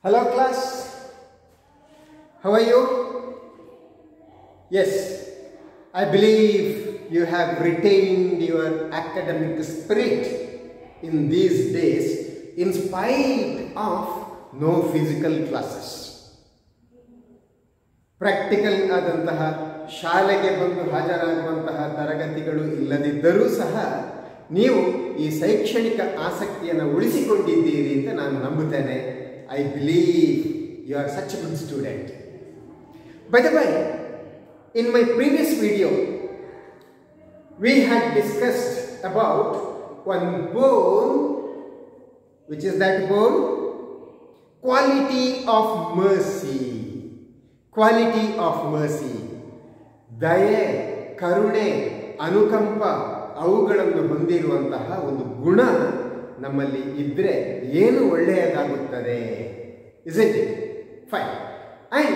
Hello class, how are you? Yes, I believe you have retained your academic spirit in these days in spite of no physical classes. Practical ಆದಂತಹ ಶಾಲೆಗೆ ಬಂದು ಹಾಜರಾಗುವಂತಹ ತರಗತಿಗಳು ಇಲ್ಲದಿದ್ದರೂ ಸಹ ನೀವು ಈ ಶೈಕ್ಷಣಿಕ ಆಸಕ್ತಿಯನ್ನು ಉಳಿಸಿಕೊಂಡಿದ್ದೀರಿ ಅಂತ ನಾನು ನಂಬುತ್ತೇನೆ. I believe you are such a good student. By the way, in my previous video, we had discussed about one bone. Which is that bone? Quality of mercy. Quality of mercy. ದಯೆ, ಕರುಣೆ, ಅನುಕಂಪ ಅವುಗಳನ್ನು ಹೊಂದಿರುವಂತಹ ಒಂದು ಗುಣ ನಮ್ಮಲ್ಲಿ ಇದ್ರೆ ಏನು ಒಳ್ಳೆಯದಾಗುತ್ತದೆ, isn't it? Fine. And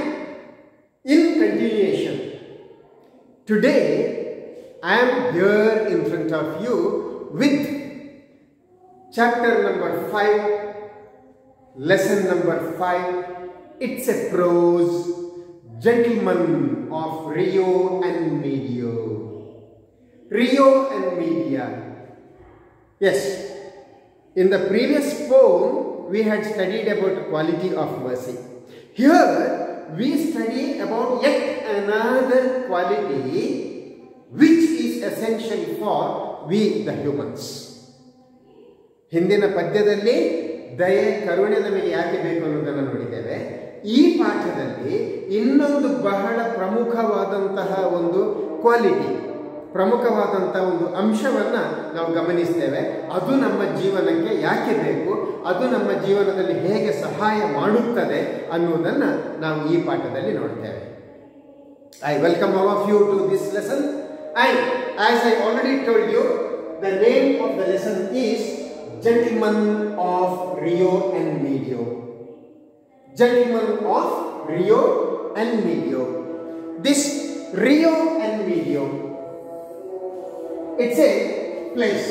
in continuation, today I am here in front of you with chapter number 5, lesson number 5. It's a prose, Gentlemen of Rio and Medio. Rio and Media. Yes. In the previous poem, we had studied about quality of mercy. Here, we study about yet another quality which is essential for we the humans. ಹಿಂದಿನ ಪದ್ಯದಲ್ಲಿ ದಯೆ ಕರುಣೆ ನಮಗೆ ಯಾಕೆ ಬೇಕು ಅನ್ನೋದನ್ನು ನೋಡಿದ್ದೇವೆ. ಈ ಪಾಠದಲ್ಲಿ ಇನ್ನೊಂದು ಬಹಳ ಪ್ರಮುಖವಾದಂತಹ ಒಂದು ಕ್ವಾಲಿಟಿ, ಪ್ರಮುಖವಾದಂಥ ಒಂದು ಅಂಶವನ್ನು ನಾವು ಗಮನಿಸ್ತೇವೆ. ಅದು ನಮ್ಮ ಜೀವನಕ್ಕೆ ಯಾಕೆ ಬೇಕು, ಅದು ನಮ್ಮ ಜೀವನದಲ್ಲಿ ಹೇಗೆ ಸಹಾಯ ಮಾಡುತ್ತದೆ ಅನ್ನೋದನ್ನು ನಾವು ಈ ಪಾಠದಲ್ಲಿ ನೋಡ್ತೇವೆ. I welcome all of you to this lesson. And as I already told you, the name of the lesson is Gentlemen of Rio and Medio. Gentlemen of Rio and Medio. This Rio and Medio, it's a place.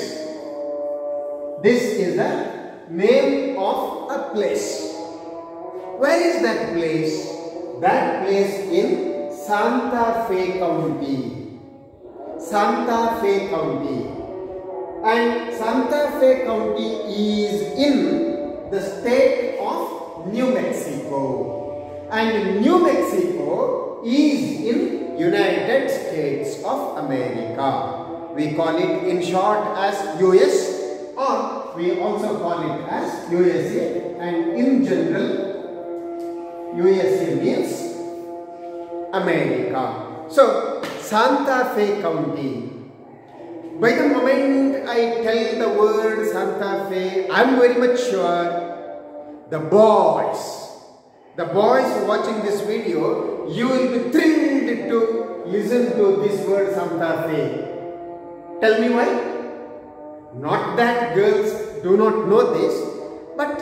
This is the name of a place. Where is that place? That place in Santa Fe County. Santa Fe County. And Santa Fe County is in the state of New Mexico. And New Mexico is in United States of America. We call it in short as US, or we also call it as USA, and in general USA means America. So Santa Fe County. By the moment I tell the word Santa Fe, I am very much sure the boys watching this video, you will be thrilled to listen to this word Santa Fe. Tell me why? Not that girls do not know this, but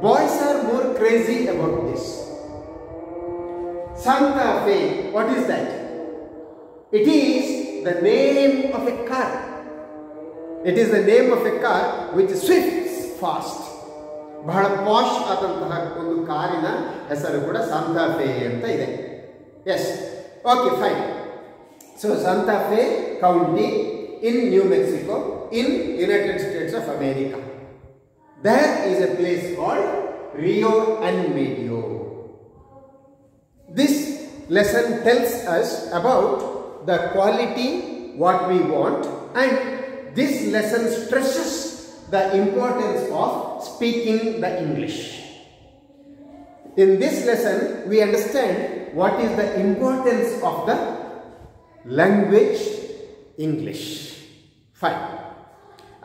boys are more crazy about this. Santa Fe, what is that? It is the name of a car. It is the name of a car which swifts fast. ಬಹಳ posh ಆದಂತಹ ಒಂದು ಕಾರಿನ ಹೆಸರು ಕೂಡ Santa Fe ಅಂತ ಇದೆ. Yes, okay, fine. So Santa Fe county in New Mexico in United States of America. There is a place called Rio and Medio. This lesson tells us about the quality what we want, and this lesson stresses the importance of speaking the English. In this lesson we understand what is the importance of the language English. Fine.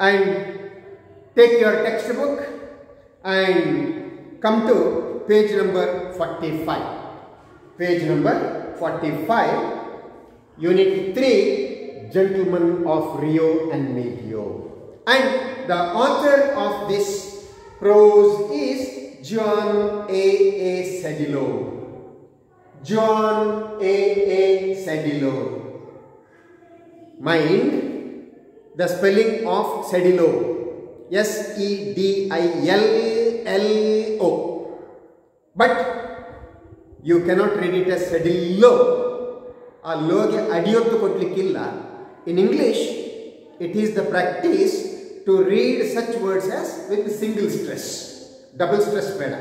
And take your textbook and come to page number 45. Page number 45, Unit 3, Gentlemen of Rio and Medio. And the author of this prose is John A. Sedillo. John A. Sedillo. Mind the spelling of Sedillo. S-E-D-I-L-L-O. You cannot read it as Sedillo. ಆ ಲೋಗೆ ಅಡಿಯೊತ್ತು ಕೊಡ್ಲಿಕ್ಕಿಲ್ಲ. In English it is the practice to read such words as with single stress, double stress ಬೇಡ.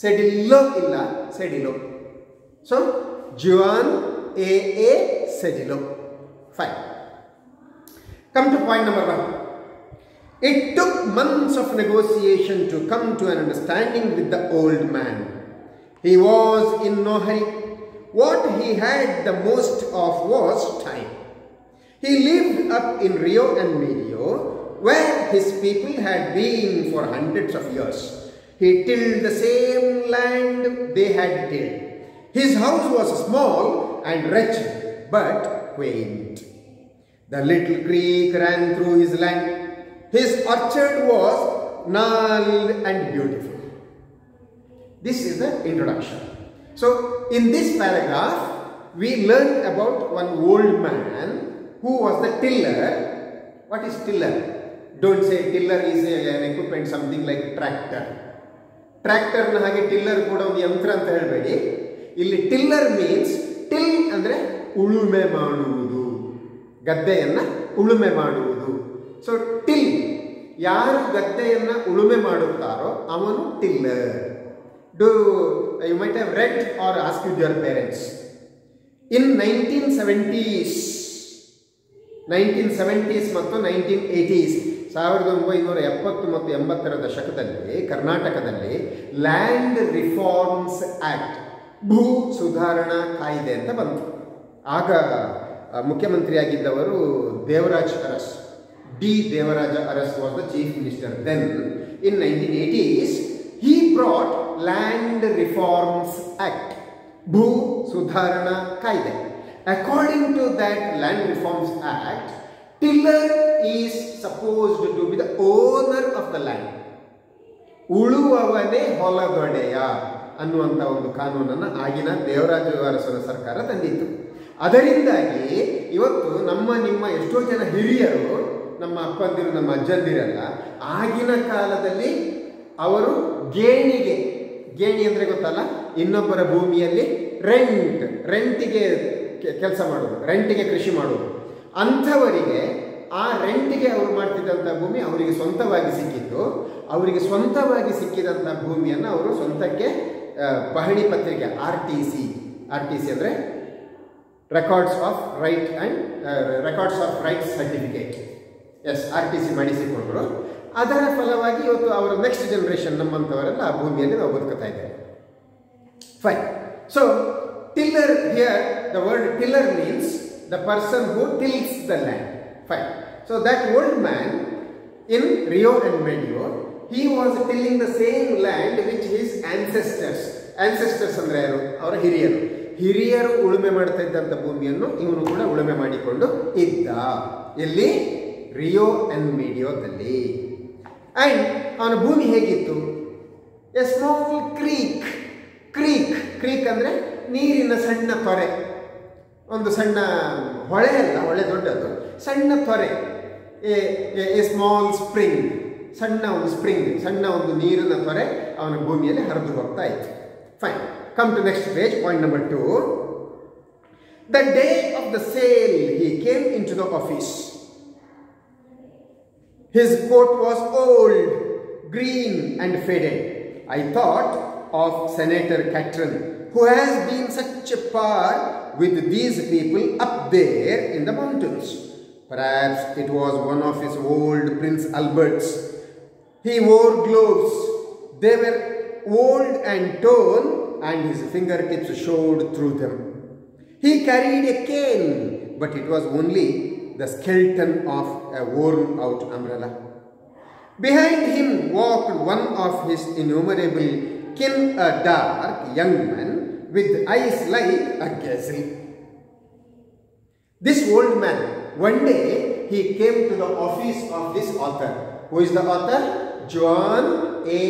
Sedillo ಇಲ್ಲ, Sedillo. So Juan A Sedillo. Fine. Come to point number 1. It took months of negotiation to come to an understanding with the old man. He was in no hurry. What he had the most of was time. He lived up in Rio and Medio, where his people had been for hundreds of years. He tilled the same land they had tilled. His house was small and wretched, but quaint. The little creek ran through his land. His orchard was gnarled and beautiful. This is the introduction. So, in this paragraph, we learned about one old man who was the tiller. What is tiller? Don't say tiller is an equipment, something like tractor. Tractor na hage tiller kuda ಒಂದು ಯಂತ್ರ ಅಂತ ಹೇಳಬೇಡಿ. ಇಲ್ಲಿ tiller means till ಅಂದ್ರೆ ಉಳುಮೆ ಮಾಡುವುದು, ಗದ್ದೆಯನ್ನ ಉಳುಮೆ ಮಾಡುವುದು. ಸೊ ಟಿಲ್, ಯಾರು ಗದ್ದೆಯನ್ನ ಉಳುಮೆ ಮಾಡುತ್ತಾರೋ ಅವನು tiller. You might have read or asked with your parents. In 1970s ಮತ್ತು 1980s, 1970 ಮತ್ತು 80ರ ದಶಕದಲ್ಲಿ ಕರ್ನಾಟಕದಲ್ಲಿ ಲ್ಯಾಂಡ್ ರಿಫಾರ್ಮ್ಸ್ ಆಕ್ಟ್, ಭೂ ಸುಧಾರಣಾ ಕಾಯ್ದೆ ಅಂತ ಬಂತು. ಆಗ ಮುಖ್ಯಮಂತ್ರಿಯಾಗಿದ್ದವರು Devaraj Urs, D Devaraja Urs was the chief minister then. In 1980s he brought land reforms act, ಭೂ ಸುಧಾರಣಾ ಕಾಯ್ದೆ. According to that land reforms act, tiller is supposed to be the owner of the land. ಉಳುವವನೇ ಹೊಲದೊಡೆಯ ಅನ್ನುವಂಥ ಒಂದು ಕಾನೂನನ್ನು ಆಗಿನ ದೇವರಾಜ ಅರಸನ ಸರ್ಕಾರ ತಂದಿತ್ತು. ಅದರಿಂದಾಗಿ ಇವತ್ತು ನಿಮ್ಮ ಎಷ್ಟೋ ಜನ ಹಿರಿಯರು, ನಮ್ಮ ಅಪ್ಪಂದಿರು, ನಮ್ಮ ಅಜ್ಜಂದಿರೆಲ್ಲ ಆಗಿನ ಕಾಲದಲ್ಲಿ ಅವರು ಗೇಣಿ ಅಂದರೆ ಗೊತ್ತಲ್ಲ, ಇನ್ನೊಬ್ಬರ ಭೂಮಿಯಲ್ಲಿ ರೆಂಟಿಗೆ ಕೆಲಸ ಮಾಡೋದು, ರೆಂಟಿಗೆ ಕೃಷಿ ಮಾಡೋದು. ಅಂಥವರಿಗೆ ಆ ರೆಂಟಿಗೆ ಅವರು ಮಾಡ್ತಿದ್ದಂಥ ಭೂಮಿ ಅವರಿಗೆ ಸ್ವಂತವಾಗಿ ಸಿಕ್ಕಿತ್ತು. ಅವರಿಗೆ ಸ್ವಂತವಾಗಿ ಸಿಕ್ಕಿದಂಥ ಭೂಮಿಯನ್ನು ಅವರು ಸ್ವಂತಕ್ಕೆ ಪಹಣಿ ಪತ್ರಿಕೆ, ಆರ್ ಟಿ ಸಿ ಅಂದರೆ records of right certificate, RTC ಮಾಡಿಸಿಕೊಂಡ್ರು. ಅದರ ಫಲವಾಗಿ ಇವತ್ತು ಅವರ ನೆಕ್ಸ್ಟ್ ಜನರೇಷನ್ ನಮ್ಮಂಥವರೆಲ್ಲ ಆ ಭೂಮಿಯಲ್ಲಿ ನಾವು ಬದುಕುತ್ತಾ ಇದ್ದೇವೆ. Fine. So tiller here, the word tiller means the person who tills the land. Fine. So that old man in Rio and Medio, he was tilling the same land which his ancestors ಅಂದ್ರೆ ಯಾರು? ಅವರ ಹಿರಿಯರು ಉಳುಮೆ ಮಾಡ್ತಾ ಇದ್ದಂಥ ಭೂಮಿಯನ್ನು ಇವನು ಕೂಡ ಉಳುಮೆ ಮಾಡಿಕೊಂಡು ಇದ್ದ. ಎಲ್ಲಿ? ರಿಯೋ ಅಂಡ್ ಮೀಡಿಯೋದಲ್ಲಿ. ಅಂಡ್ ಅವನ ಭೂಮಿ ಹೇಗಿತ್ತು? ಎ ಸ್ಮಾಲ್ ಕ್ರೀಕ್ ಅಂದ್ರೆ ನೀರಿನ ಸಣ್ಣ ತೊರೆ, ಒಂದು ಸಣ್ಣ ಹೊಳೆ ಅಲ್ಲ, ಹೊಳೆ ದೊಡ್ಡದು, ಸಣ್ಣ ತೊರೆ. ಎ ಸ್ಮಾಲ್ ಸ್ಪ್ರಿಂಗ್, ಸಣ್ಣ ಒಂದು ನೀರಿನ ತೊರೆ ಅವನ ಭೂಮಿಯಲ್ಲಿ ಹರಿದು ಹೋಗ್ತಾ ಇತ್ತು. Fine. Come to next page, point number 2. The day of the sale, he came into the office. His coat was old, green and faded. I thought of Senator Catron, who has been such a par with these people up there in the mountains. Perhaps it was one of his old Prince Alberts. He wore gloves. They were old and torn, and his fingertips showed through them. He carried a cane, but it was only the skeleton of a worn-out umbrella. Behind him walked one of his innumerable kin, a dark young man with eyes like a gazelle. This old man, one day he came to the office of this author. Who is the author? Juan A.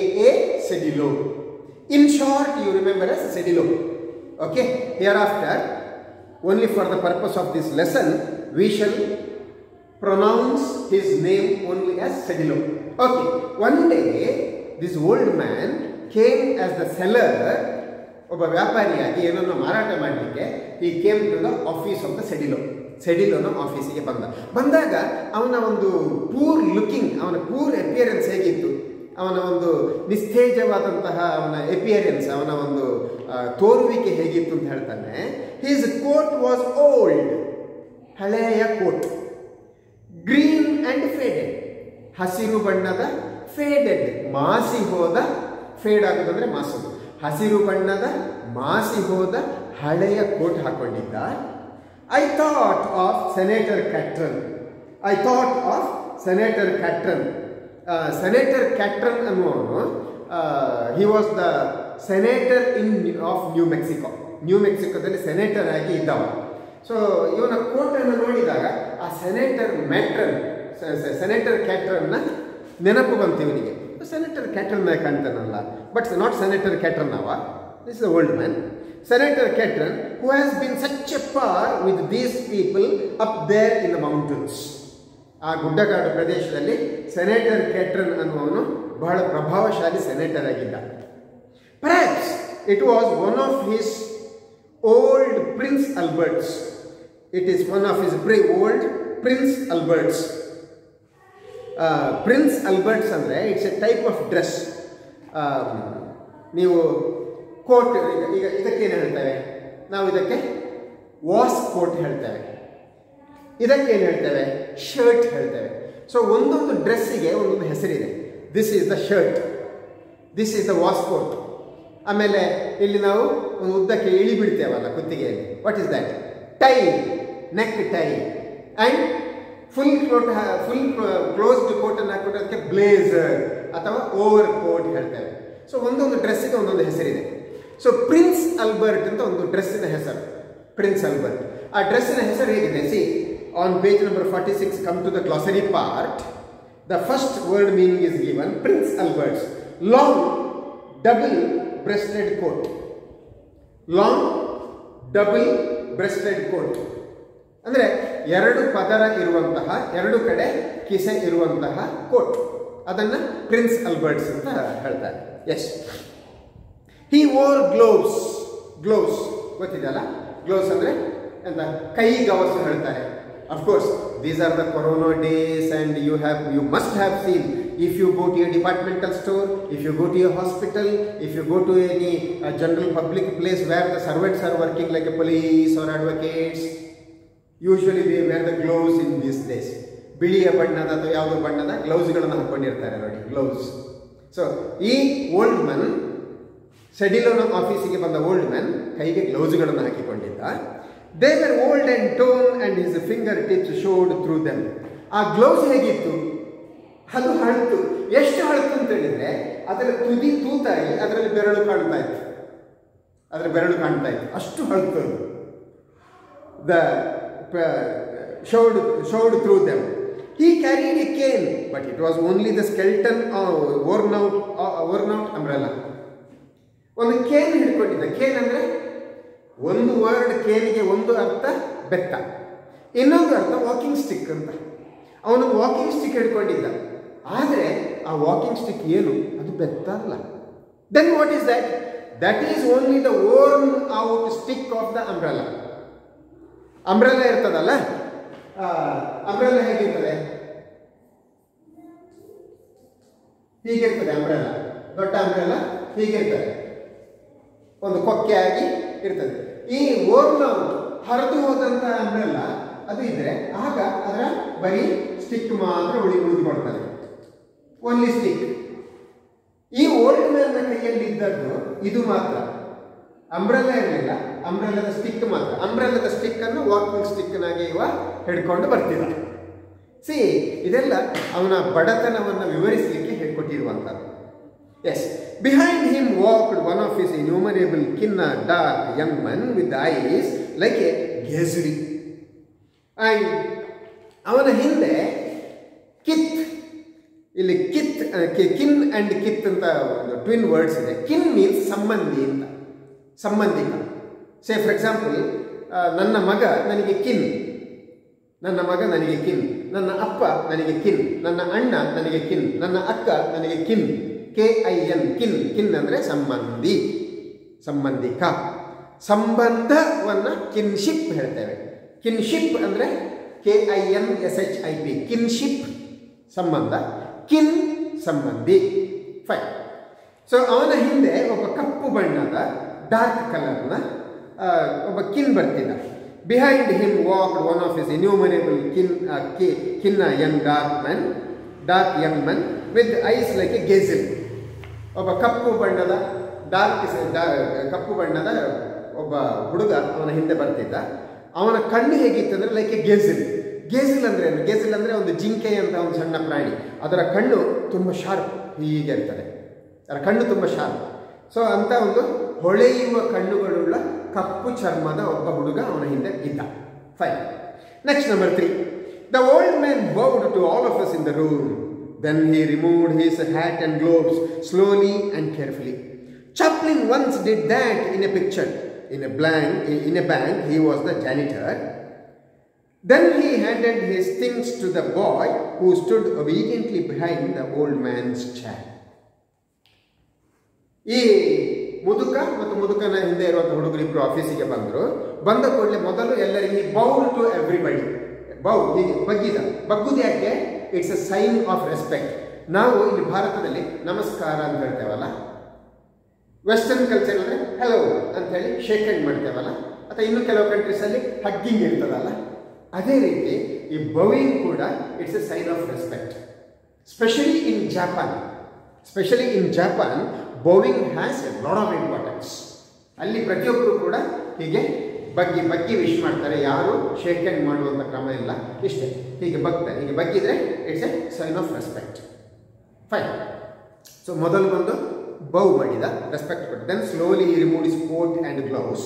Sedillo. In short, you remember as Sedillo. Okay, hereafter, only for the purpose of this lesson, we shall pronounce his name only as Sedillo. Okay, one day this old man came as the seller. ಒಬ್ಬ ವ್ಯಾಪಾರಿಯಾಗಿ ಏನನ್ನು ಮಾರಾಟ ಮಾಡಲಿಕ್ಕೆ ಈ came to the office of the ಸೆಡಿಲೋನ ಆಫೀಸಿಗೆ ಬಂದಾಗ ಅವನ ಒಂದು ಪೂರ್ ಲುಕಿಂಗ್, ಅವನ ಪೂರ್ ಅಪಿಯರೆನ್ಸ್ ಹೇಗಿತ್ತು, ಅವನ ಒಂದು ನಿಸ್ತೇಜವಾದಂತಹ ಅವನ ಎಪಿಯರೆನ್ಸ್, ಅವನ ಒಂದು ತೋರುವಿಕೆ ಹೇಗಿತ್ತು ಅಂತ ಹೇಳ್ತಾನೆ. ಹಿಸ್ ಕೋಟ್ ವಾಸ್ ಓಲ್ಡ್, ಹಳೆಯ ಕೋಟ್, ಗ್ರೀನ್ ಅಂಡ್ ಫೇಡೆಡ್, ಹಸಿರು ಬಣ್ಣದ, ಫೇಡೆಡ್ ಮಾಸಿ ಹೋದ, ಫೇಡ್ ಆಗೋದಂದ್ರೆ ಮಾಸೋದು, ಹಸಿರು ಬಣ್ಣದ ಮಾಸಿ ಹೋದ ಹಳೆಯ ಕೋಟ್ ಹಾಕೊಂಡಿದ್ದ. I thought of senator Catron, I thought of senator Catron. Senator Catron ಅನ್ನುವನು he was the senator of new ಮೆಕ್ಸಿಕೋದಲ್ಲಿ ಸೆನೇಟರ್ ಆಗಿ ಇದ್ದವ. ಸೊ ಇವನ ಕೋಟನ್ನು ನೋಡಿದಾಗ ಆ ಸೆನೇಟರ್ ಕ್ಯಾಟ್ರನ್ನ ನೆನಪು ಬಂತು ಇವನಿಗೆ. ಸೆನೇಟರ್ ಕ್ಯಾಟ್ರನ್ ಕಾಣ್ತಾನಲ್ಲ, ಬಟ್ ನಾಟ್ ಸೆನೇಟರ್ ಕ್ಯಾಟ್ರನ್ ಅವ, this is the old man. Senator Catron, who has been such a par with these people up there in the mountains. ಆ ಗುಡ್ಡಗಾಡು ಪ್ರದೇಶದಲ್ಲಿ ಸೆನೇಟರ್ ಕ್ಯಾಟ್ರನ್ ಅನ್ನುವನು ಬಹಳ ಪ್ರಭಾವಶಾಲಿ ಸೆನೇಟರ್ ಆಗಿದ್ದ. Perhaps it was one of his old Prince Alberts. It is one of his old Prince Alberts. Prince Alberts ಅಂದರೆ it's A type of dress. ನೀವು coat, ಈಗ ಇದಕ್ಕೇನು ಹೇಳ್ತೇವೆ ನಾವು? ಇದಕ್ಕೆ ವಾಸ್ ಕೋಟ್ ಹೇಳ್ತೇವೆ, ಇದಕ್ಕೇನು ಹೇಳ್ತೇವೆ? ಶರ್ಟ್ ಹೇಳ್ತೇವೆ. ಸೊ ಒಂದೊಂದು ಡ್ರೆಸ್ಸಿಗೆ ಒಂದೊಂದು ಹೆಸರಿದೆ. This is the shirt, this is the waistcoat. ಆಮೇಲೆ ಇಲ್ಲಿ ನಾವು ಒಂದು ಉದ್ದಕ್ಕೆ ಇಳಿ ಬಿಡ್ತೇವಲ್ಲ ಕುತ್ತಿಗೆಯಲ್ಲಿ, what is that? Tie, neck tie. And full closed ಕೋಟನ್ನು ಹಾಕಿಬಿಟ್ಟು ಅದಕ್ಕೆ ಬ್ಲೇಸರ್ ಅಥವಾ ಓವರ್ ಕೋಟ್ ಹೇಳ್ತೇವೆ. ಸೊ ಒಂದೊಂದು ಡ್ರೆಸ್ಸಿಗೆ ಒಂದೊಂದು ಹೆಸರಿದೆ. ಸೊ ಪ್ರಿನ್ಸ್ ಅಲ್ಬರ್ಟ್ ಅಂತ ಒಂದು ಡ್ರೆಸ್ಸಿನ ಹೆಸರು, ಪ್ರಿನ್ಸ್ ಅಲ್ಬರ್ಟ್. ಆ ಡ್ರೆಸ್ಸಿನ ಹೆಸರು ಹೇಗಿದೆ? See, on page number 46, come to the glossary part. The first word meaning is given, prince Alberts long double breasted coat. Long double breasted coat ಅಂದರೆ ಎರಡು ಪದರ ಇರುವಂತಹ, ಎರಡು ಕಡೆ ಕಿಸೆ ಇರುವಂತಹ ಕೋಟ್. ಅದನ್ನು ಪ್ರಿನ್ಸ್ ಅಲ್ಬರ್ಟ್ಸ್ ಅಂತ ಹೇಳ್ತಾರೆ. Yes, he wore gloves. Gloves ಗೊತ್ತಿದೆಯಲ್ಲ, ಗ್ಲೋವ್ಸ್ ಅಂದರೆ ಎಂತ? ಕೈಗವಸು ಹೇಳ್ತಾರೆ. Of course these are the corona days and you must have seen, if you go to a departmental store, if you go to a hospital, if you go to any general public place where the servants are working like a police or advocates, usually they wear the gloves in these days. ಬಿಳಿಯ ಬಣ್ಣದ ಅಥವಾ ಯಾವುದೋ ಬಣ್ಣದ ಗ್ಲೌಸ್ಗಳನ್ನು ಹಾಕೊಂಡಿರ್ತಾರೆ ನೋಡಿ, gloves. So ಈ old man, ಸೆಡಿಲೋನ ಆಫೀಸಿಗೆ ಬಂದ ಓಲ್ಡ್ ಮ್ಯಾನ್ ಕೈಗೆ ಗ್ಲೌಸ್ಗಳನ್ನು ಹಾಕಿಕೊಂಡಿದ್ದ. They were old and torn and his finger tips showed through them. ಆ ಗ್ಲೌಸ್ ಹೇಗಿತ್ತು? ಅದು ಹಳತು. ಎಷ್ಟು ಹಳತು ಅಂತ ಹೇಳಿದ್ರೆ ಅದರ ತುದಿ ತೂತಾಗಿ ಅದರಲ್ಲಿ ಬೆರಳು ಕಾಣ್ತಾ ಇತ್ತು, ಅದರ ಬೆರಳು ಕಾಣ್ತಾ ಇತ್ತು, ಅಷ್ಟು ಹಳತು ಅದು. The showed through them. He carried a cane, but it was only the skeleton worn out umbrella. ಒಂದು ಕೇನ್ ಹಿಡ್ಕೊಂಡಿದ್ದ. ಕೇನ್ ಅಂದರೆ ಒಂದು ವರ್ಡ್ ಕೇನಿಗೆ ಒಂದು ಅರ್ಥ ಬೆತ್ತ, ಇನ್ನೊಂದು ಅರ್ಥ ವಾಕಿಂಗ್ ಸ್ಟಿಕ್ ಅಂತ. ಅವನೊಂದು ವಾಕಿಂಗ್ ಸ್ಟಿಕ್ ಹಿಡ್ಕೊಂಡಿದ್ದ. ಆದರೆ ಆ ವಾಕಿಂಗ್ ಸ್ಟಿಕ್ ಏನು? ಅದು ಬೆತ್ತ ಅಲ್ಲ. Then what is that? That is only the worn out stick of the umbrella. Umbrella ಇರ್ತದಲ್ಲ, ಅಂಬ್ರೆಲಾ ಹೇಗಿರ್ತದೆ? ಹೀಗಿರ್ತದೆ ಅಂಬ್ರೆಲಾ. ದೊಡ್ಡ ಅಂಬ್ರೆಲಾ ಹೀಗಿರ್ತದೆ, ಒಂದು ಕೊಕ್ಕೆ ಆಗಿ ಇರ್ತದೆ. ಈ ಓರ್ನ್ ಔಟ್, ಹರಿದು ಹೋದಂತಹ ಅಂಬ್ರೆಲಾ ಅದು ಇದ್ರೆ ಆಗ ಅದರ ಬರೀ ಸ್ಟಿಕ್ ಮಾತ್ರ ಉಳಿದುಕೊಳ್ತದೆ, ಓನ್ಲಿ ಸ್ಟಿಕ್. ಈ ಓಲ್ಡ್ ಮ್ಯಾನ್ನ ಕೈಯಲ್ಲಿ ಇದ್ದದ್ದು ಇದು ಮಾತ್ರ, ಅಂಬ್ರೆಲಾ ಇರಲಿಲ್ಲ, ಅಂಬ್ರೆಲಾದ ಸ್ಟಿಕ್ ಮಾತ್ರ. ಅಂಬ್ರೆಲಾದ ಸ್ಟಿಕ್ ಅನ್ನು ವಾಕಿಂಗ್ ಸ್ಟಿಕ್ನಾಗಿ ಇವ ಹಿಡ್ಕೊಂಡು ಬರ್ತಿದ್ದ. ಸಿ, ಇದೆಲ್ಲ ಅವನ ಬಡತನವನ್ನು ವಿವರಿಸಲಿಕ್ಕೆ ಹೇಳ್ಕೊಟ್ಟಿರುವಂಥದ್ದು. Yes, behind him walked one of his innumerable kin, dark young man with eyes like a gazelle. And ಅವನ ಹಿಂದೆ ಕಿತ್, ಇಲ್ಲಿ ಕಿನ್ ಆ್ಯಂಡ್ ಕಿತ್ ಅಂತ ಒಂದು ಟ್ವಿನ್ ವರ್ಡ್ಸ್ ಇದೆ. ಕಿನ್ ಮೀನ್ಸ್ ಸಂಬಂಧಿ ಅಂತ, ಸಂಬಂಧಿಕ. ಸೇ ಫಾರ್ ಎಕ್ಸಾಂಪಲ್, ನನ್ನ ಮಗ ನನಗೆ ಕಿನ್, ನನ್ನ ಮಗ ನನಗೆ ಕಿನ್, ನನ್ನ ಅಪ್ಪ ನನಗೆ ಕಿನ್, ನನ್ನ ಅಣ್ಣ ನನಗೆ ಕಿನ್, ನನ್ನ ಅಕ್ಕ ನನಗೆ ಕಿನ್. KIN, ಕಿನ್. ಕಿನ್ ಅಂದರೆ ಸಂಬಂಧಿ, ಸಂಬಂಧಿಕ. ಸಂಬಂಧವನ್ನು ಕಿನ್ಶಿಪ್ ಹೇಳ್ತೇವೆ. ಕಿನ್ಶಿಪ್ ಅಂದರೆ KINSHIP, ಕಿನ್ಶಿಪ್ ಸಂಬಂಧ, ಕಿನ್ ಸಂಬಂಧಿ. ಫೈನ್. ಸೊ ಅವನ ಹಿಂದೆ ಒಬ್ಬ ಕಪ್ಪು ಬಣ್ಣದ ಡಾರ್ಕ್ ಕಲರ್ನ ಒಬ್ಬ ಕಿನ್ ಬರ್ತಿದ್ದ. Behind him walked one of his innumerable dark young men with eyes like a gazelle. ಒಬ್ಬ ಕಪ್ಪು ಬಣ್ಣದ ಒಬ್ಬ ಹುಡುಗ ಅವನ ಹಿಂದೆ ಬರ್ತಿದ್ದ. ಅವನ ಕಣ್ಣು ಹೇಗಿತ್ತು ಅಂದರೆ ಲೈಕ್ ಎ ಗೇಜಲ್. ಗೇಜಲ್ ಅಂದರೆ ಏನು? ಗೇಜಲ್ ಅಂದರೆ ಒಂದು ಜಿಂಕೆ ಅಂತ ಒಂದು ಸಣ್ಣ ಪ್ರಾಣಿ. ಅದರ ಕಣ್ಣು ತುಂಬ ಶಾರ್ಪ್ ಹೀಗೆ ಇರ್ತದೆ. ಅದರ ಕಣ್ಣು ತುಂಬ ಶಾರ್ಪ್. ಸೊ ಅಂತ ಒಂದು ಹೊಳೆಯುವ ಕಣ್ಣುಗಳುಳ್ಳ ಕಪ್ಪು ಚರ್ಮದ ಒಬ್ಬ ಹುಡುಗ ಅವನ ಹಿಂದೆ ಇದ್ದ. Fine. Next number 3. The old man bowed to all of us in the room. Then he removed his hat and gloves slowly and carefully. Chaplin once did that in a picture. In a bank, he was the janitor. Then he handed his things to the boy who stood obediently behind the old man's chair. ಈ ಮುದುಕ ಮತ್ತು ಮುದುಕನ ಹಿಂದೆ ಇರುವಂಥ ಹುಡುಗರಿಬ್ಬರು ಆಫೀಸಿಗೆ ಬಂದ ಕೂಡಲೇ ಮೊದಲು ಎಲ್ಲರಿಗೆ ಬೌ ಟು ಎವ್ರಿಬಡಿ. ಹೀಗೆ ಬಗ್ಗುದು ಯಾಕೆ? It's a sign of respect. ನಾವು ಇಲ್ಲಿ ಭಾರತದಲ್ಲಿ ನಮಸ್ಕಾರ ಅಂತ ಹೇಳ್ತೇವಲ್ಲ, ವೆಸ್ಟರ್ನ್ ಕಲ್ಚರ್ ಅಂದರೆ ಹೆಲೋ ಅಂತ ಹೇಳಿ ಶೇಕ್ ಹ್ಯಾಂಡ್ ಮಾಡ್ತೇವಲ್ಲ, ಅಥವಾ ಇನ್ನು ಕೆಲವು ಕಂಟ್ರೀಸಲ್ಲಿ ಹಗ್ಗಿಂಗ್ ಇರ್ತದಲ್ಲ, ಅದೇ ರೀತಿ ಈ ಬೌಯಿಂಗ್ ಕೂಡ it's a sign of respect. Specially in Japan bowing has a lot of importance. ಅಲ್ಲಿ ಪ್ರತಿಯೊಬ್ಬರು ಕೂಡ ಹೀಗೆ ಬಗ್ಗಿ ವಿಶ್ ಮಾಡ್ತಾರೆ. ಯಾರು ಶೇಕ್ ಹ್ಯಾಂಡ್ ಮಾಡುವಂಥ ಕ್ರಮ ಇಲ್ಲ, ಇಷ್ಟೇ, ಹೀಗೆ ಬಗ್ತಾರೆ. ಹೀಗೆ ಬಗ್ಗಿದ್ರೆ it's a sign of respect. Fine. So ಮೊದಲು ಬಂದು ಬೌ ಮಾಡಿದ, ರೆಸ್ಪೆಕ್ಟ್ ಕೊಟ್ಟು. Then slowly he removed his coat and gloves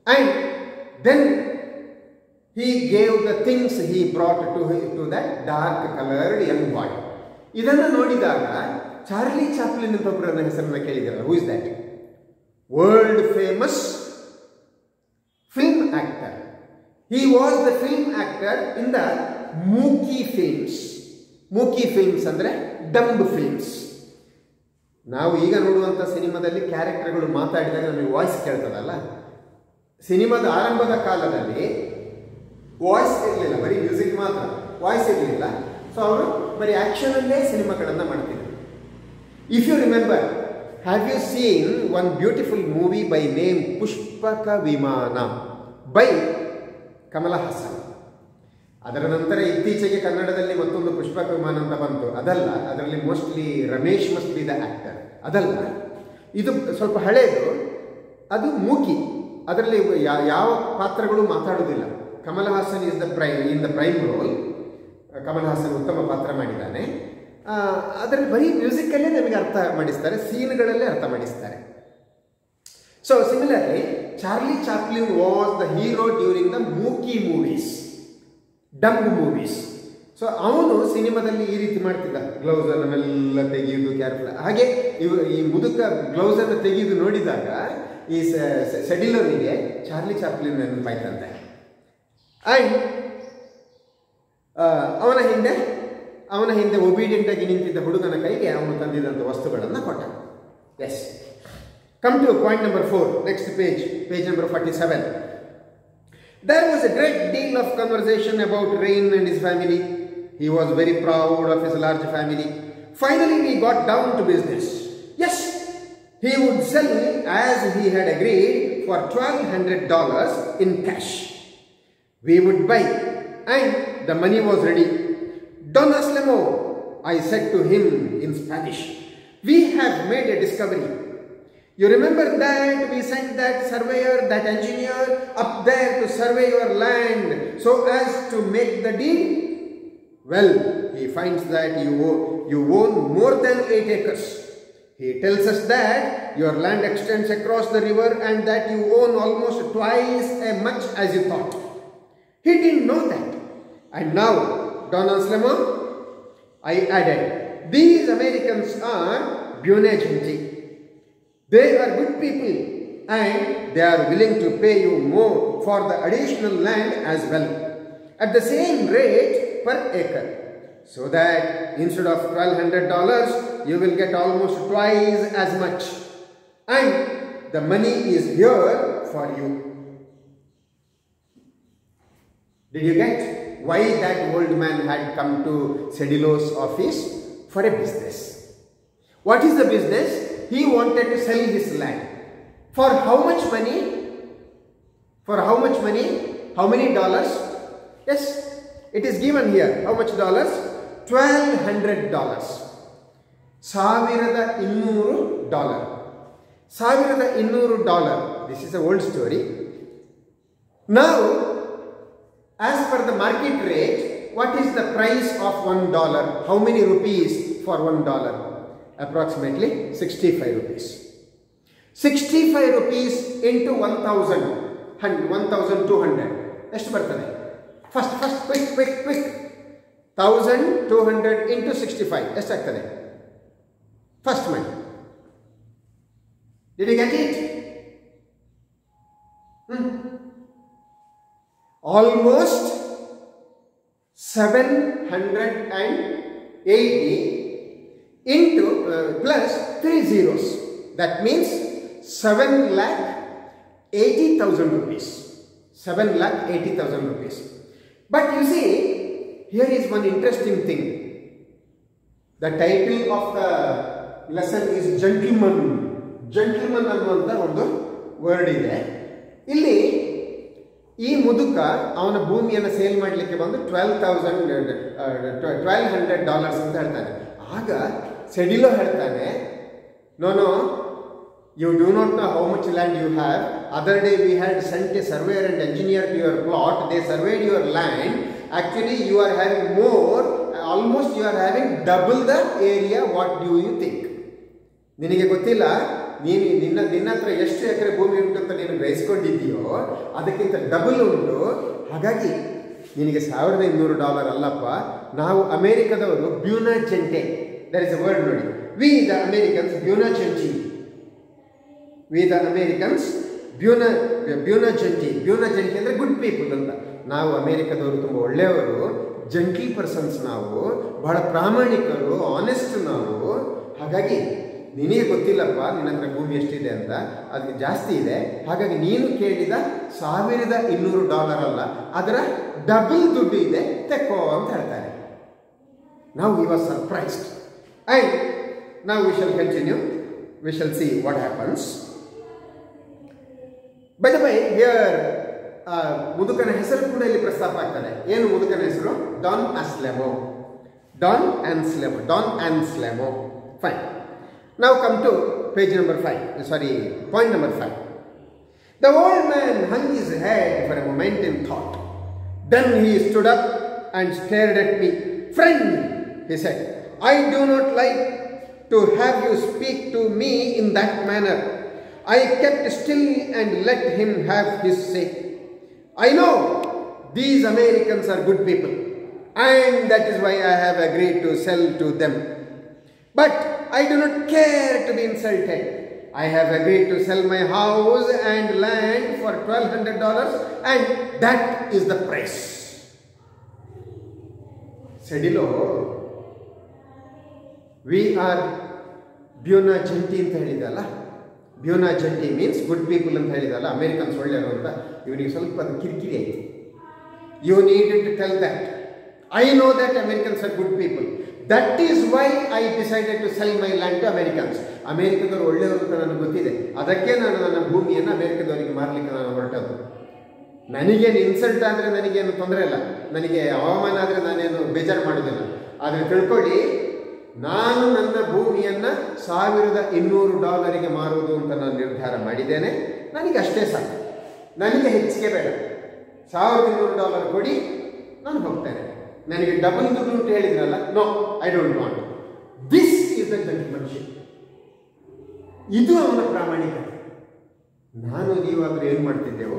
and then he gave the things he brought to that dark colored young boy. ಇದನ್ನು ನೋಡಿದಾಗ Charlie Chaplin ಅಂತ ಒಬ್ಬರ ಹೆಸರನ್ನು ಕೇಳಿದ್ರಲ್ಲ, who is that? World famous film actor. He was the film actor in the Mookie films. Mookie films ಅಂದರೆ dumb films. ನಾವು ಈಗ ನೋಡುವಂಥ ಸಿನಿಮಾದಲ್ಲಿ ಕ್ಯಾರೆಕ್ಟರ್ಗಳು ಮಾತಾಡಿದಾಗ ನಮಗೆ ವಾಯ್ಸ್ ಕೇಳ್ತದಲ್ಲ. ಸಿನಿಮಾದ ಆರಂಭದ ಕಾಲದಲ್ಲಿ ವಾಯ್ಸ್ ಇರಲಿಲ್ಲ, ಬರೀ ಮ್ಯೂಸಿಕ್ ಮಾತ್ರ, ವಾಯ್ಸ್ ಇರಲಿಲ್ಲ. ಸೊ ಅವರು ಬರೀ ಆ್ಯಕ್ಷನಲ್ಲೇ ಸಿನಿಮಾಗಳನ್ನು ಮಾಡ್ತಿದ್ರು. If you remember, have you seen one beautiful movie by name Pushpaka Vimana by ಕಮಲ ಹಾಸನ್? ಅದರ ನಂತರ ಇತ್ತೀಚೆಗೆ ಕನ್ನಡದಲ್ಲಿ ಮತ್ತೊಂದು ಪುಷ್ಪಕ ವಿಮಾನ ಅಂತ ಬಂತು. ಅದಲ್ಲ, ಅದರಲ್ಲಿ mostly Ramesh must be the actor. ಅದಲ್ಲ, ಇದು ಸ್ವಲ್ಪ ಹಳೆಯದು. ಅದು ಮೂಕಿ. ಅದರಲ್ಲಿ ಯಾವ ಪಾತ್ರಗಳು ಮಾತಾಡುವುದಿಲ್ಲ. Kamal Haasan in the prime role. Kamal Haasan ಉತ್ತಮ ಪಾತ್ರ ಮಾಡಿದ್ದಾನೆ. ಅದರಲ್ಲಿ ಬರೀ ಮ್ಯೂಸಿಕಲ್ಲೇ ನಮಗೆ ಅರ್ಥ ಮಾಡಿಸ್ತಾರೆ, ಸೀನ್ಗಳಲ್ಲೇ ಅರ್ಥ ಮಾಡಿಸ್ತಾರೆ. So similarly Charlie Chaplin was the hero during the ಮೂಕಿ ಮೂವೀಸ್, ಡಂಬ್ ಮೂವೀಸ್. ಸೊ ಅವನು ಸಿನಿಮಾದಲ್ಲಿ ಈ ರೀತಿ ಮಾಡ್ತಿದ್ದ, ಗ್ಲೌಸನ್ನು ಮೆಲ್ಲ ತೆಗೆಯುವುದು, ಕೇರ್ಫುಲ್. ಹಾಗೆ ಈ ಮುದುಕ ಗ್ಲೌಸನ್ನು ತೆಗೆಯುವುದು ನೋಡಿದಾಗ ಈ ಸೆಡಿಲೋನಿಗೆ ಚಾರ್ಲಿ ಚಾಪ್ಲಿನ್ ನೆನಪಾಯ್ತಂತೆ. ಆ್ಯಂಡ್ ಅವನ ಹಿಂದೆ ಒಬೀಡಿಯಂಟ್ ಆಗಿ ನಿಂತಿದ್ದ ಹುಡುಗನ ಕೈಗೆ ಅವನು ತಂದಿದ್ದಂಥ ವಸ್ತುಗಳನ್ನು ಕೊಟ್ಟ. Yes. Come to point number 4, next page number 47. There was a great deal of conversation about Rain and his family. He was very proud of his large family. Finally, we got down to business. Yes, he would sell as he had agreed for $1,200 in cash. We would buy, and the money was ready. Don Aslamo, I said to him in Spanish, we have made a discovery. You remember that we sent that surveyor, that engineer up there to survey your land so as to make the deed? Well, he finds that you own more than 8 acres. He tells us that your land extends across the river and that you own almost twice as much as you thought. He didn't know that. And now, Don Anselmo, I added, these Americans are buona gente. They are good people and they are willing to pay you more for the additional land as well, at the same rate per acre, so that instead of $1,200 you will get almost twice as much. And the money is here for you. Did you get why that old man had come to Cedilo's office? For a business. What is the business? He wanted to sell his land. For how much money? For how much money? How many dollars? Yes, it is given here. How much dollars? $1,200. $1,200. $1,200. This is an old story. Now, as per the market rate, what is the price of $1? How many rupees for $1? Approximately 65 rupees. 65 rupees into 1,000. 1,200. ಎಷ್ಟು ಬರ್ತದೆ? First, quick. 1,200 into 65. ಎಷ್ಟಾಗ್ತದೆ? First month. Did you get it? Almost 780 into plus 3 zeros. That means 7,80,000 rupees. 7,80,000 rupees. But you see, here is one interesting thing. The title of the lesson is gentleman. Gentleman ಅನ್ನುವಂಥ ಒಂದು word ಇದೆ. ಇಲ್ಲಿ ಈ ಮುದುಕ ಅವನ ಭೂಮಿಯನ್ನು sale ಮಾಡಲಿಕ್ಕೆ ಬಂದು $1,200 ಅಂತ ಹೇಳ್ತಾನೆ. ಆಗ ಸೆಡಿಲೋ ಹೇಳ್ತಾನೆ, no, you do not know how much land you have. Other day we had sent a surveyor and engineer to your plot. They surveyed your land. Actually you are having more, almost you are having double the area. What do you think? ನಿನಗೆ ಗೊತ್ತಿಲ್ಲ, ನಿನ್ನ ಹತ್ರ ಎಷ್ಟು ಎಕರೆ ಭೂಮಿ ಉಂಟು ಅಂತ ನೀನು ಗ್ರಹಿಸ್ಕೊಂಡಿದ್ದೀಯೋ ಅದಕ್ಕಿಂತ ಡಬಲ್ ಉಂಟು. ಹಾಗಾಗಿ ನಿನಗೆ $1,200 ಅಲ್ಲಪ್ಪ. ನಾವು ಅಮೇರಿಕದವರು ಬ್ಯೂನಾ ಚೆಂಟೆ, ದರ್ ಇಸ್ ಅ ವರ್ಡ್ ನೋಡಿ. ವಿ ದ ಅಮೇರಿಕನ್ಸ್ ಬ್ಯೂನಾ ಚೆಂಟಿ. ವಿ ದ ಅಮೇರಿಕನ್ಸ್ ಬ್ಯೂನಾ ಜೆಂಟಿ ಅಂದರೆ ಗುಡ್ ಪೀಪಲ್ ಅಂತ. ನಾವು ಅಮೇರಿಕದವರು ತುಂಬ ಒಳ್ಳೆಯವರು, ಜೆಂಟ್ಲಿ ಪರ್ಸನ್ಸ್, ನಾವು ಬಹಳ ಪ್ರಾಮಾಣಿಕರು, ಆನೆಸ್ಟ್ ನಾವು. ಹಾಗಾಗಿ ನಿನಗೆ ಗೊತ್ತಿಲ್ಲಪ್ಪ ನಿನ್ನ ಹತ್ರ ಭೂಮಿ ಎಷ್ಟಿದೆ ಅಂತ, ಅದಕ್ಕೆ ಜಾಸ್ತಿ ಇದೆ. ಹಾಗಾಗಿ ನೀನು ಕೇಳಿದ $1,200 ಅಲ್ಲ, ಅದರ ಡಬಲ್ ದುಡ್ಡು ಇದೆ, ತೆಕ್ಕೋ ಅಂತ ಹೇಳ್ತಾರೆ. ನಾವು he was surprised. And now we shall continue. We shall see what happens. By the way, here ಮುದುಕನ ಹೆಸರು ಕೂಡ ಇಲ್ಲಿ ಪ್ರಸ್ತಾಪ ಆಗ್ತದೆ. ಏನು ಮುದುಕನ ಹೆಸರು? Don ಆನ್ಸ್ಲೆಮೋ. Fine. Now come to page number 5. Sorry, point number 5. The old man hung his head for a moment in thought. Then he stood up and stared at me. Friend, he said, I do not like to have you speak to me in that manner. I kept still and let him have his say. I know these Americans are good people, and that is why I have agreed to sell to them. But I do not care to be insulted. I have agreed to sell my house and land for $1,200, and that is the price. Cedilo, we are ಬ್ಯೂನಾ ಜೆಂಟಿ ಅಂತ ಹೇಳಿದಲ್ಲ. ಬ್ಯೂನಾ ಜೆಂಟಿ means good people ಅಂತ ಹೇಳಿದಲ್ಲ, Americans ಒಳ್ಳೆಯವರು ಅಂತ. ಇವನಿಗೆ ಸ್ವಲ್ಪ ಅದು ಕಿರಿಕಿರಿ ಆಯಿತು. You needed to tell that. I know that Americans are good people. That is why I decided to sell my land to Americans. ಅಮೇರಿಕದವರು ಒಳ್ಳೆಯವರು ಅಂತ ನನಗೆ ಗೊತ್ತಿದೆ, ಅದಕ್ಕೆ ನಾನು ನನ್ನ ಭೂಮಿಯನ್ನು ಅಮೇರಿಕದವರಿಗೆ ಮಾರಲಿಕ್ಕೆ ನಾನು ಹೊರಟದ್ದು. ನನಗೇನು ಇನ್ಸಲ್ಟ್ ಆದರೆ ನನಗೇನು ತೊಂದರೆ ಇಲ್ಲ, ನನಗೆ ಅವಮಾನ ಆದರೆ ನಾನೇನು ಬೇಜಾರು ಮಾಡೋದಿಲ್ಲ. ಆದರೆ ತಿಳ್ಕೊಳ್ಳಿ, ನಾನು ನನ್ನ ಭೂಮಿಯನ್ನು $1,200 ಮಾರುವುದು ಅಂತ ನಾನು ನಿರ್ಧಾರ ಮಾಡಿದ್ದೇನೆ. ನನಗೆ ಅಷ್ಟೇ ಸಾಕು, ನನಗೆ ಹೆಚ್ಚಿಗೆ ಬೇಡ. $1,200 ಕೊಡಿ, ನಾನು ಹೋಗ್ತೇನೆ. ನನಗೆ ಡಬಲ್ ದುಡ್ಡು ಅಂತ ಹೇಳಿದ್ರಲ್ಲ, no, I don't want. This is the gentlemanship. ಇದು ಅವನ ಪ್ರಾಮಾಣಿಕತೆ. ನಾನು ನೀವಾದರೂ ಏನು ಮಾಡ್ತಿದ್ದೆವು?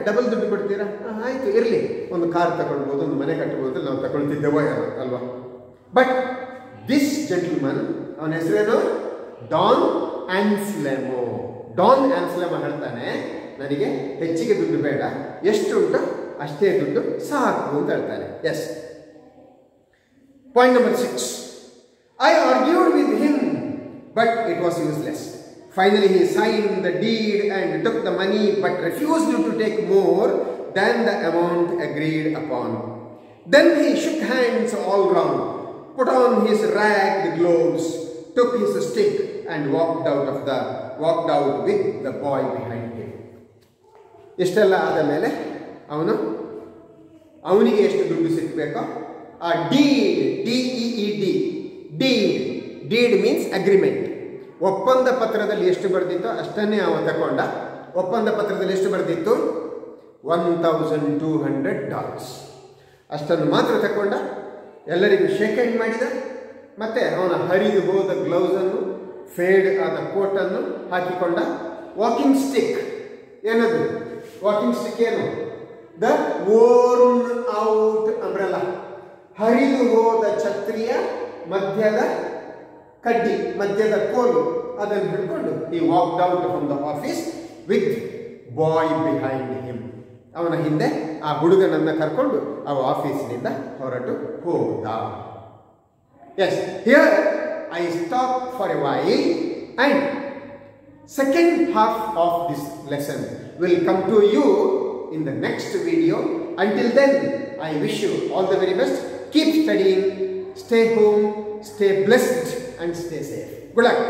ಡಬಲ್ ದುಡ್ಡು ಕೊಡ್ತೀರಾ? ಆಯಿತು, ಇರಲಿ, ಒಂದು ಕಾರ್ ತಗೊಳ್ಬೋದು, ಒಂದು ಮನೆ ಕಟ್ಟಬಹುದು, ನಾವು ತಗೊಳ್ತಿದ್ದೇವೋ ಅಲ್ವಾ? ಬಟ್ ದಿಸ್ ಜೆಂಟಲ್ಮನ್, ಅವನ ಹೆಸರೇನು? ಡಾನ್ ಆನ್ಸ್ಲೆಮೋ. ಡಾನ್ ಆನ್ಸ್ಲೆಮೋ ಹೇಳ್ತಾನೆ, ನನಗೆ ಹೆಚ್ಚಿಗೆ ದುಡ್ಡು ಬೇಡ, ಎಷ್ಟು ಉಂಟು ಅಷ್ಟೇ ದುಡ್ಡು ಸಾಕು ಅಂತ ಹೇಳ್ತಾನೆ. Yes. Point number 6. I argued with him, but it was useless. Finally, he signed the deed and took the money, but refused to take more than the amount agreed upon. Then he shook hands all round, put on his ragged gloves, took his stick, and walked out with the boy behind him. ಇಷ್ಟೆಲ್ಲ ಆದ ಮೇಲೆ ಅವನಿಗೆ ಎಷ್ಟು ದುಡ್ಡು ಸಿಕ್ಕಬೇಕೋ ಆ deed means agreement. ಒಪ್ಪಂದ ಪತ್ರದಲ್ಲಿ ಎಷ್ಟು ಬರೆದಿತ್ತೋ ಅಷ್ಟನ್ನೇ ಅವ ತಗೊಂಡ. ಒಪ್ಪಂದ ಪತ್ರದಲ್ಲಿ ಎಷ್ಟು ಬರೆದಿತ್ತು? $1,200. ಅಷ್ಟನ್ನು ಮಾತ್ರ ತಗೊಂಡ. ಎಲ್ಲರಿಗೂ ಶೇಕ್ ಹ್ಯಾಂಡ್ ಮಾಡಿದ. ಮತ್ತೆ ಅವನ ಹರಿದು ಹೋದ ಗ್ಲೌಸನ್ನು, ಫೇಡ್ ಆದ ಕೋಟನ್ನು ಹಾಕಿಕೊಂಡ. ವಾಕಿಂಗ್ ಸ್ಟಿಕ್ ಏನದು? ವಾಕಿಂಗ್ ಸ್ಟಿಕ್ ಏನು? ದ ವೋರ್ನ್ ಔಟ್ ಅಂಬ್ರೆಲಾ, ಹರಿದು ಹೋದ ಛತ್ರಿಯ ಮಧ್ಯದ ಕಡ್ಡಿ, ಮಧ್ಯದ ಕೋಲು, ಅದನ್ನು ಹಿಡ್ಕೊಂಡು ಈ walked out from the office with boy behind him. ಅವನ ಹಿಂದೆ ಆ ಹುಡುಗನನ್ನು ಕರ್ಕೊಂಡು ಅವ ಆಫೀಸಿನಿಂದ ಹೊರಟು ಹೋದ. Yes, here I stop for a while and second half of this lesson will come to you in the next video. Until then, I wish you all the very best. Keep studying, stay home, stay blessed and stay safe. Good luck.